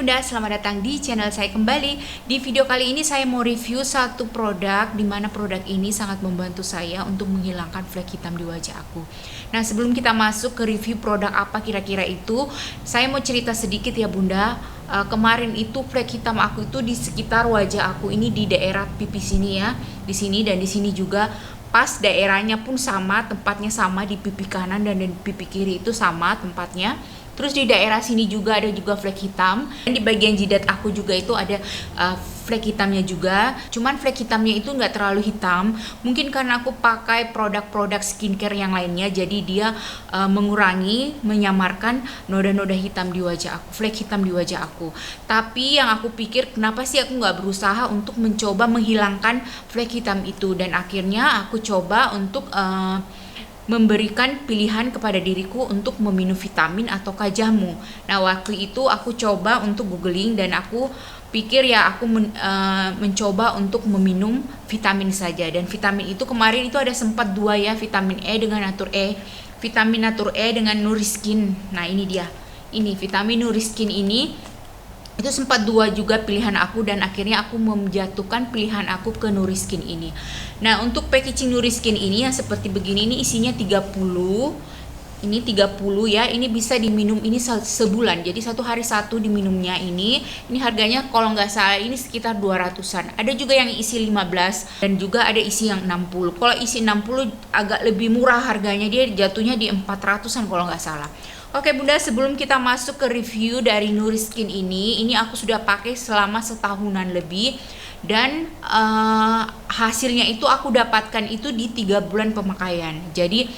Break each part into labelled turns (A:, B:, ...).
A: Bunda, selamat datang di channel saya kembali. Di video kali ini saya mau review satu produk, di mana produk ini sangat membantu saya untuk menghilangkan flek hitam di wajah aku. Nah, sebelum kita masuk ke review produk apa kira-kira itu, saya mau cerita sedikit ya Bunda. Kemarin itu flek hitam aku itu di sekitar wajah aku ini, di daerah pipi sini ya, di sini dan di sini juga. Pas daerahnya pun sama, tempatnya sama, di pipi kanan dan di pipi kiri itu sama tempatnya. Terus di daerah sini juga ada juga flek hitam. Dan di bagian jidat aku juga itu ada flek hitamnya juga. Cuman flek hitamnya itu nggak terlalu hitam. Mungkin karena aku pakai produk-produk skincare yang lainnya, jadi dia mengurangi, menyamarkan noda-noda hitam di wajah aku, flek hitam di wajah aku. Tapi yang aku pikir, kenapa sih aku nggak berusaha untuk mencoba menghilangkan flek hitam itu? Dan akhirnya aku coba untuk memberikan pilihan kepada diriku untuk meminum vitamin ataukah jamu. Nah, waktu itu aku coba untuk googling dan aku pikir ya aku mencoba untuk meminum vitamin saja. Dan vitamin itu kemarin itu ada sempat dua ya, vitamin E dengan Natur E, vitamin Natur E dengan Nuriskin. Nah, ini dia. Ini vitamin Nuriskin ini itu sempat dua juga pilihan aku, dan akhirnya aku menjatuhkan pilihan aku ke Nuriskin ini. Nah, untuk packaging Nuriskin ini yang seperti begini, ini isinya 30. Ini 30 ya, ini bisa diminum ini sebulan. Jadi satu hari satu diminumnya ini. Ini harganya kalau nggak salah ini sekitar 200-an. Ada juga yang isi 15 dan juga ada isi yang 60. Kalau isi 60 agak lebih murah harganya, dia jatuhnya di 400-an kalau nggak salah. Oke Bunda, sebelum kita masuk ke review dari Nuriskin ini aku sudah pakai selama setahunan lebih. Dan hasilnya itu aku dapatkan itu di 3 bulan pemakaian. Jadi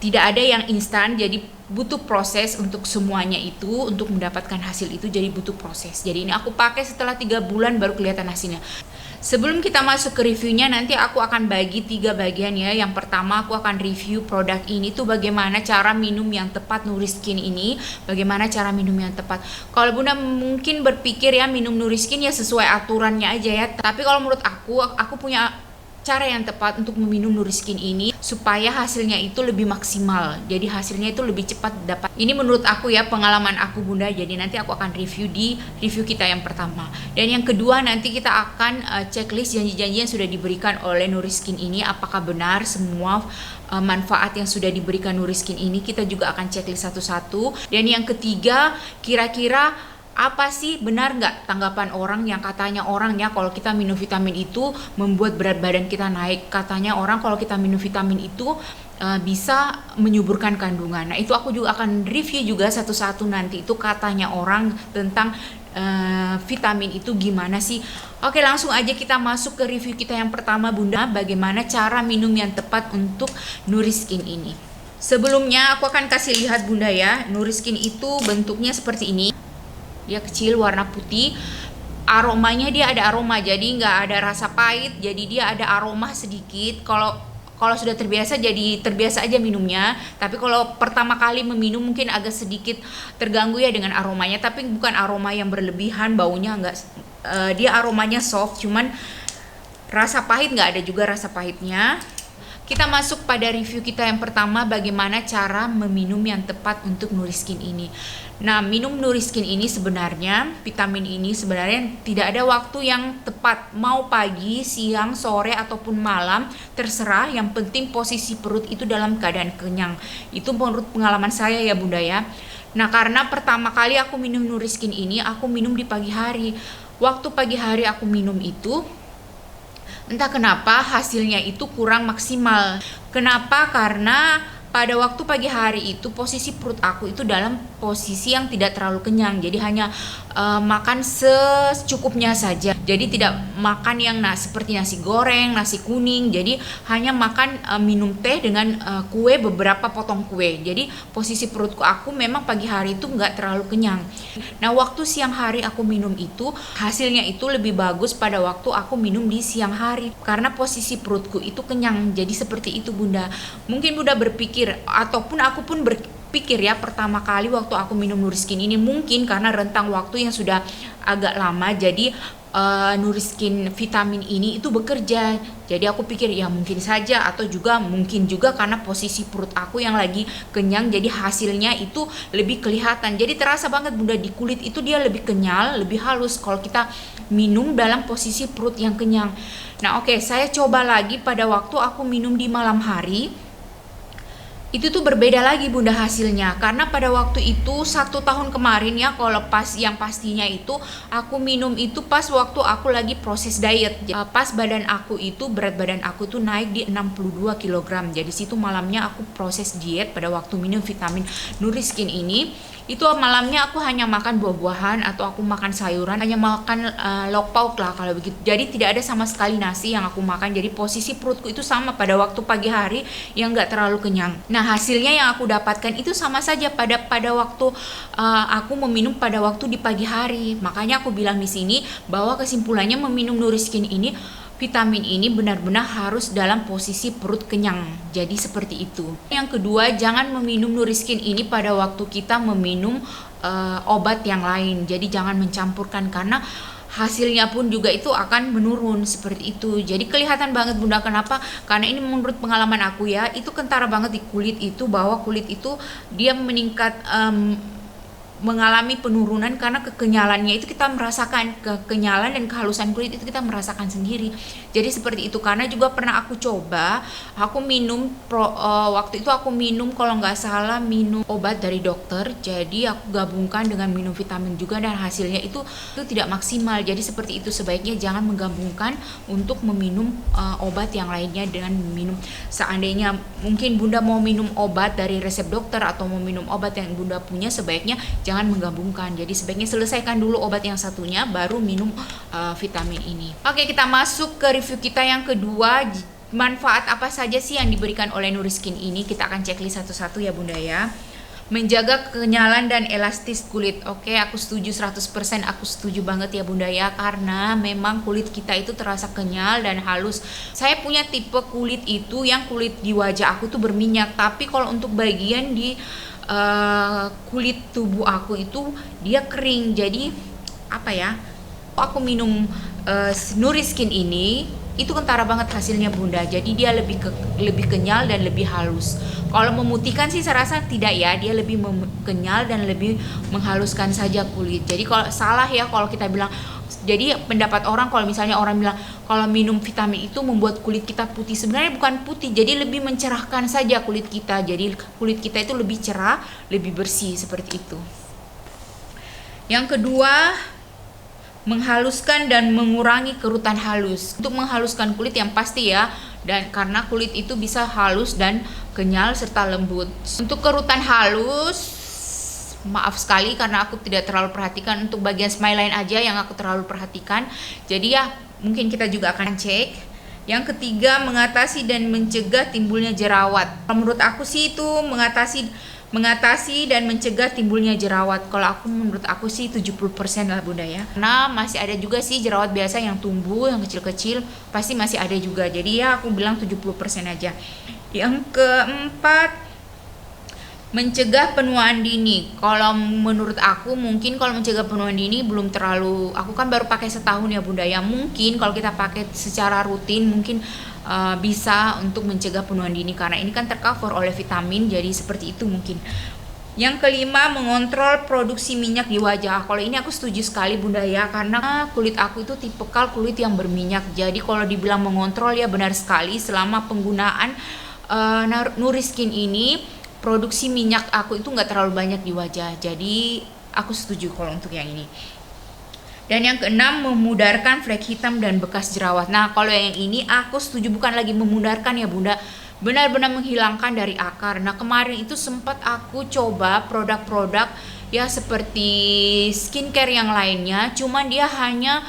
A: tidak ada yang instan, jadi butuh proses untuk semuanya itu, untuk mendapatkan hasil itu jadi butuh proses. Jadi ini aku pakai setelah 3 bulan baru kelihatan hasilnya. Sebelum kita masuk ke reviewnya, nanti aku akan bagi 3 bagian ya. Yang pertama aku akan review produk ini tuh bagaimana cara minum yang tepat, Nuriskin ini, bagaimana cara minum yang tepat. Kalau Bunda mungkin berpikir ya minum Nuriskin ya sesuai aturannya aja ya. Tapi kalau menurut aku punya cara yang tepat untuk meminum Nuriskin ini supaya hasilnya itu lebih maksimal. Jadi hasilnya itu lebih cepat dapat. Ini menurut aku ya, pengalaman aku Bunda. Jadi nanti aku akan review di review kita yang pertama. Dan yang kedua nanti kita akan checklist janji-janji yang sudah diberikan oleh Nuriskin ini, apakah benar semua manfaat yang sudah diberikan Nuriskin ini. Kita juga akan checklist satu-satu. Dan yang ketiga, kira-kira apa sih, benar nggak tanggapan orang yang katanya orang ya kalau kita minum vitamin itu membuat berat badan kita naik. Katanya orang kalau kita minum vitamin itu bisa menyuburkan kandungan. Nah, itu aku juga akan review juga satu-satu nanti, itu katanya orang tentang vitamin itu gimana sih. Oke, langsung aja kita masuk ke review kita yang pertama Bunda, bagaimana cara minum yang tepat untuk Nuriskin ini. Sebelumnya aku akan kasih lihat Bunda ya, Nuriskin itu bentuknya seperti ini. Dia kecil, warna putih. Aromanya dia ada aroma, jadi nggak ada rasa pahit, jadi dia ada aroma sedikit. Kalau sudah terbiasa, jadi terbiasa aja minumnya. Tapi kalau pertama kali meminum mungkin agak sedikit terganggu ya dengan aromanya. Tapi bukan aroma yang berlebihan, baunya nggak, dia aromanya soft, cuman rasa pahit nggak ada juga rasa pahitnya. Kita masuk pada review kita yang pertama, bagaimana cara meminum yang tepat untuk Nuriskin ini. Nah, minum Nuriskin ini sebenarnya, vitamin ini sebenarnya tidak ada waktu yang tepat. Mau pagi, siang, sore, ataupun malam, terserah. Yang penting posisi perut itu dalam keadaan kenyang. Itu menurut pengalaman saya ya Bunda ya. Nah, karena pertama kali aku minum Nuriskin ini, aku minum di pagi hari. Waktu pagi hari aku minum itu, entah kenapa hasilnya itu kurang maksimal. Kenapa? Karena pada waktu pagi hari itu posisi perut aku itu dalam posisi yang tidak terlalu kenyang. Jadi hanya makan secukupnya saja. Jadi tidak makan yang seperti nasi goreng, nasi kuning. Jadi hanya makan minum teh dengan kue, beberapa potong kue. Jadi posisi perutku aku memang pagi hari itu nggak terlalu kenyang. Nah, waktu siang hari aku minum itu hasilnya itu lebih bagus pada waktu aku minum di siang hari. Karena posisi perutku itu kenyang. Jadi seperti itu Bunda. Mungkin Bunda berpikir, ataupun aku pun pikir ya, pertama kali waktu aku minum Nuriskin ini, mungkin karena rentang waktu yang sudah agak lama, jadi Nuriskin vitamin ini itu bekerja. Jadi aku pikir ya mungkin saja, atau juga mungkin juga karena posisi perut aku yang lagi kenyang, jadi hasilnya itu lebih kelihatan. Jadi terasa banget bunda, di kulit itu dia lebih kenyal, lebih halus kalau kita minum dalam posisi perut yang kenyang. Nah oke, saya coba lagi pada waktu aku minum di malam hari. Itu tuh berbeda lagi bunda hasilnya, karena pada waktu itu 1 tahun kemarin ya, kalau pas yang pastinya itu aku minum itu pas waktu aku lagi proses diet. Pas badan aku itu, berat badan aku tuh naik di 62 kg. Jadi situ malamnya aku proses diet pada waktu minum vitamin Nuriskin ini. Itu malamnya aku hanya makan buah-buahan atau aku makan sayuran, hanya makan lauk pauk lah kalau begitu. Jadi tidak ada sama sekali nasi yang aku makan. Jadi posisi perutku itu sama pada waktu pagi hari yang nggak terlalu kenyang. Nah hasilnya yang aku dapatkan itu sama saja pada waktu aku meminum pada waktu di pagi hari. Makanya aku bilang di sini bahwa kesimpulannya meminum Nuriskin ini, vitamin ini benar-benar harus dalam posisi perut kenyang. Jadi seperti itu. Yang kedua, jangan meminum Nuriskin ini pada waktu kita meminum obat yang lain. Jadi jangan mencampurkan, karena hasilnya pun juga itu akan menurun seperti itu. Jadi kelihatan banget bunda, kenapa? Karena ini menurut pengalaman aku ya, itu kentara banget di kulit itu, bahwa kulit itu dia meningkat, mengalami penurunan karena kekenyalannya itu kita merasakan, kekenyalan dan kehalusan kulit itu kita merasakan sendiri. Jadi seperti itu. Karena juga pernah aku coba, aku minum waktu itu aku minum kalau nggak salah minum obat dari dokter, jadi aku gabungkan dengan minum vitamin juga, dan hasilnya itu tidak maksimal. Jadi seperti itu, sebaiknya jangan menggabungkan untuk meminum obat yang lainnya dengan minum. Seandainya mungkin bunda mau minum obat dari resep dokter atau mau minum obat yang bunda punya, sebaiknya jangan menggabungkan. Jadi sebaiknya selesaikan dulu obat yang satunya, baru minum vitamin ini. Oke, kita masuk ke review kita yang kedua. Manfaat apa saja sih yang diberikan oleh Nuriskin ini? Kita akan checklist satu-satu ya bunda ya. Menjaga kenyalan dan elastis kulit. Oke, aku setuju 100%, aku setuju banget ya bunda ya, karena memang kulit kita itu terasa kenyal dan halus. Saya punya tipe kulit itu yang kulit di wajah aku tuh berminyak, tapi kalau untuk bagian di kulit tubuh aku itu dia kering. Jadi apa ya, aku minum Nuriskin ini itu kentara banget hasilnya bunda. Jadi dia lebih kenyal dan lebih halus. Kalau memutihkan sih saya rasa tidak ya, dia lebih kenyal dan lebih menghaluskan saja kulit. Jadi kalau salah ya kalau kita bilang, jadi pendapat orang kalau misalnya orang bilang kalau minum vitamin itu membuat kulit kita putih, sebenarnya bukan putih, jadi lebih mencerahkan saja kulit kita. Jadi kulit kita itu lebih cerah, lebih bersih seperti itu. Yang kedua, menghaluskan dan mengurangi kerutan halus. Untuk menghaluskan kulit yang pasti ya, dan karena kulit itu bisa halus dan kenyal serta lembut. Untuk kerutan halus, maaf sekali karena aku tidak terlalu perhatikan. Untuk bagian smile line aja yang aku terlalu perhatikan. Jadi ya mungkin kita juga akan cek. Yang ketiga, mengatasi dan mencegah timbulnya jerawat. Menurut aku sih itu mengatasi dan mencegah timbulnya jerawat. Kalau aku, menurut aku sih 70% lah bunda ya. Karena masih ada juga sih jerawat biasa yang tumbuh, yang kecil-kecil, pasti masih ada juga. Jadi ya aku bilang 70% aja. Yang keempat, mencegah penuaan dini. Kalau menurut aku mungkin kalau mencegah penuaan dini belum terlalu, aku kan baru pakai setahun ya bunda ya. Mungkin kalau kita pakai secara rutin mungkin bisa untuk mencegah penuaan dini, karena ini kan tercover oleh vitamin, jadi seperti itu mungkin. Yang kelima, mengontrol produksi minyak di wajah. Kalau ini aku setuju sekali bunda ya, karena kulit aku itu tipikal kulit yang berminyak. Jadi kalau dibilang mengontrol ya benar sekali. Selama penggunaan Nuriskin ini, produksi minyak aku itu nggak terlalu banyak di wajah. Jadi aku setuju kalau untuk yang ini. Dan yang keenam, memudarkan flek hitam dan bekas jerawat. Nah kalau yang ini aku setuju, bukan lagi memudarkan ya bunda, benar-benar menghilangkan dari akar. Nah kemarin itu sempat aku coba produk-produk ya seperti skincare yang lainnya, cuman dia hanya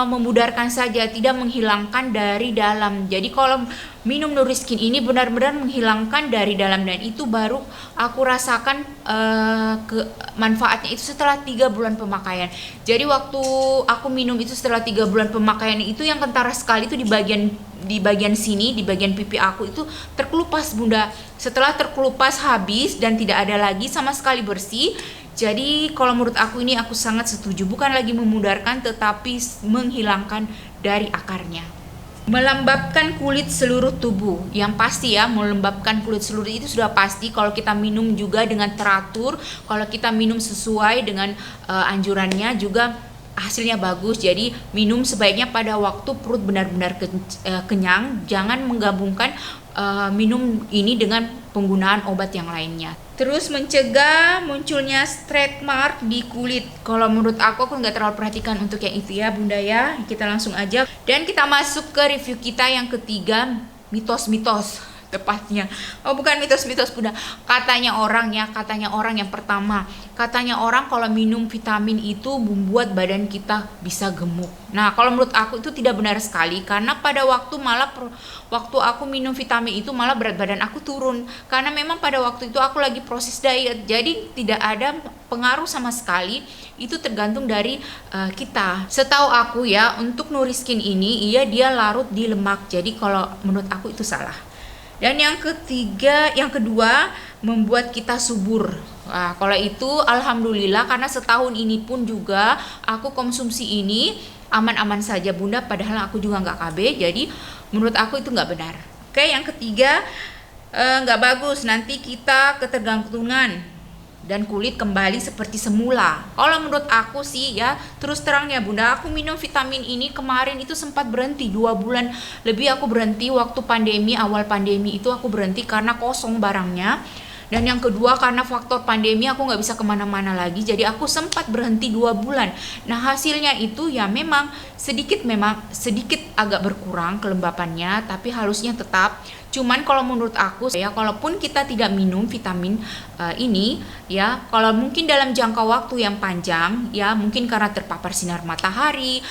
A: memudarkan saja, tidak menghilangkan dari dalam. Jadi kalau minum Nuriskin ini benar-benar menghilangkan dari dalam, dan itu baru aku rasakan manfaatnya itu setelah 3 bulan pemakaian. Jadi waktu aku minum itu setelah 3 bulan pemakaian itu yang kentara sekali itu di bagian sini, di bagian pipi aku itu terkelupas bunda. Setelah terkelupas habis dan tidak ada lagi sama sekali bersih. Jadi kalau menurut aku ini aku sangat setuju, bukan lagi memudarkan tetapi menghilangkan dari akarnya. Melembabkan kulit seluruh tubuh, yang pasti ya, melembabkan kulit seluruh itu sudah pasti. Kalau kita minum juga dengan teratur, kalau kita minum sesuai dengan anjurannya juga hasilnya bagus. Jadi minum sebaiknya pada waktu perut benar-benar kenyang, jangan menggabungkan minum ini dengan penggunaan obat yang lainnya. Terus mencegah munculnya stretch mark di kulit. Kalau menurut aku nggak terlalu perhatikan untuk yang itu ya Bunda ya. Kita langsung aja. Dan kita masuk ke review kita yang ketiga, mitos-mitos tepatnya. Oh bukan mitos-mitos Bunda. Katanya orang yang pertama. Katanya orang kalau minum vitamin itu membuat badan kita bisa gemuk. Nah kalau menurut aku itu tidak benar sekali. Karena pada waktu aku minum vitamin itu malah berat badan aku turun. Karena memang pada waktu itu aku lagi proses diet. Jadi tidak ada pengaruh sama sekali. Itu tergantung dari kita. Setahu aku ya, untuk Nuriskin ini dia larut di lemak. Jadi kalau menurut aku itu salah. Dan yang kedua membuat kita subur. Nah, kalau itu alhamdulillah, karena setahun ini pun juga aku konsumsi ini aman-aman saja Bunda, padahal aku juga nggak KB, jadi menurut aku itu nggak benar. Oke, yang ketiga nggak bagus, nanti kita ketergantungan dan kulit kembali seperti semula. Kalau menurut aku sih ya, terus terang ya Bunda, aku minum vitamin ini kemarin itu sempat berhenti 2 bulan lebih. Aku berhenti waktu pandemi, awal pandemi itu aku berhenti karena kosong barangnya. Dan yang kedua karena faktor pandemi aku nggak bisa kemana-mana lagi, jadi aku sempat berhenti 2 bulan. Nah hasilnya itu ya memang sedikit agak berkurang kelembapannya, tapi harusnya tetap. Cuman kalau menurut aku ya, kalaupun kita tidak minum vitamin ini ya, kalau mungkin dalam jangka waktu yang panjang ya, mungkin karena terpapar sinar matahari,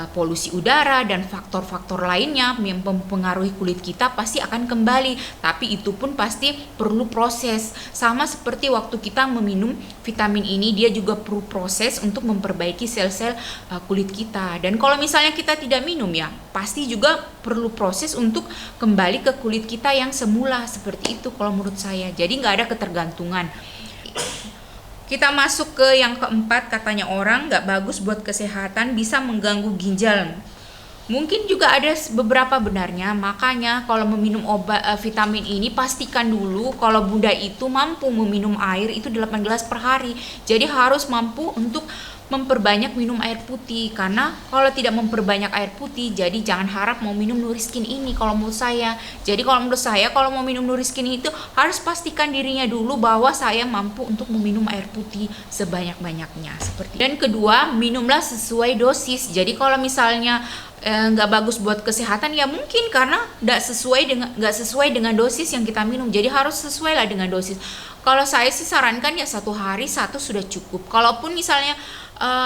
A: polusi udara dan faktor-faktor lainnya yang mempengaruhi kulit kita, pasti akan kembali. Tapi itu pun pasti perlu proses. Sama seperti waktu kita meminum vitamin ini, dia juga perlu proses untuk memperbaiki sel-sel kulit kita. Dan kalau misalnya kita tidak minum ya, pasti juga perlu proses untuk kembali ke kulit kita yang semula, seperti itu kalau menurut saya. Jadi nggak ada ketergantungan. Kita masuk ke yang keempat, katanya orang nggak bagus buat kesehatan, bisa mengganggu ginjal. Mungkin juga ada beberapa benarnya, makanya kalau meminum obat vitamin ini pastikan dulu kalau Bunda itu mampu meminum air itu 8 gelas per hari. Jadi harus mampu untuk memperbanyak minum air putih, karena kalau tidak memperbanyak air putih, jadi jangan harap mau minum Nuriskin ini kalau menurut saya. Jadi kalau menurut saya, kalau mau minum Nuriskin itu harus pastikan dirinya dulu bahwa saya mampu untuk meminum air putih sebanyak-banyaknya seperti. Dan kedua, minumlah sesuai dosis. Jadi kalau misalnya nggak bagus buat kesehatan ya mungkin karena nggak sesuai dengan dosis yang kita minum. Jadi harus sesuai lah dengan dosis. Kalau saya sih sarankan ya 1 hari 1 sudah cukup. Kalaupun misalnya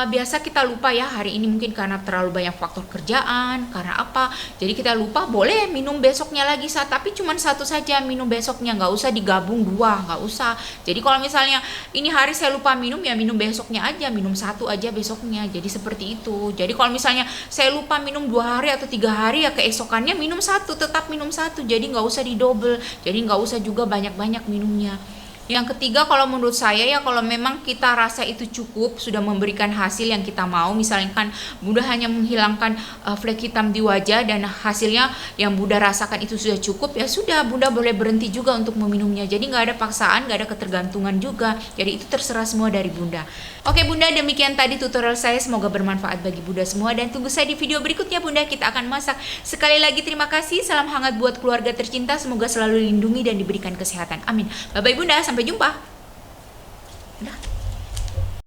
A: biasa kita lupa ya, hari ini mungkin karena terlalu banyak faktor kerjaan, karena apa, jadi kita lupa, boleh minum besoknya lagi tapi cuma 1 saja minum besoknya, nggak usah digabung 2, nggak usah. Jadi kalau misalnya ini hari saya lupa minum ya minum besoknya aja, minum 1 aja besoknya, jadi seperti itu. Jadi kalau misalnya saya lupa minum 2 hari atau 3 hari ya keesokannya minum 1, tetap minum 1, jadi nggak usah didouble, jadi nggak usah juga banyak-banyak minumnya. Yang ketiga, kalau menurut saya ya, kalau memang kita rasa itu cukup, sudah memberikan hasil yang kita mau, misalkan Bunda hanya menghilangkan flek hitam di wajah dan hasilnya yang Bunda rasakan itu sudah cukup, ya sudah, Bunda boleh berhenti juga untuk meminumnya. Jadi nggak ada paksaan, nggak ada ketergantungan juga. Jadi itu terserah semua dari Bunda. Oke Bunda, demikian tadi tutorial saya, semoga bermanfaat bagi Bunda semua, dan tunggu saya di video berikutnya Bunda, kita akan masak. Sekali lagi terima kasih, salam hangat buat keluarga tercinta, semoga selalu dilindungi dan diberikan kesehatan. Amin. Bye bye Bunda, sampai jumpa. Udah.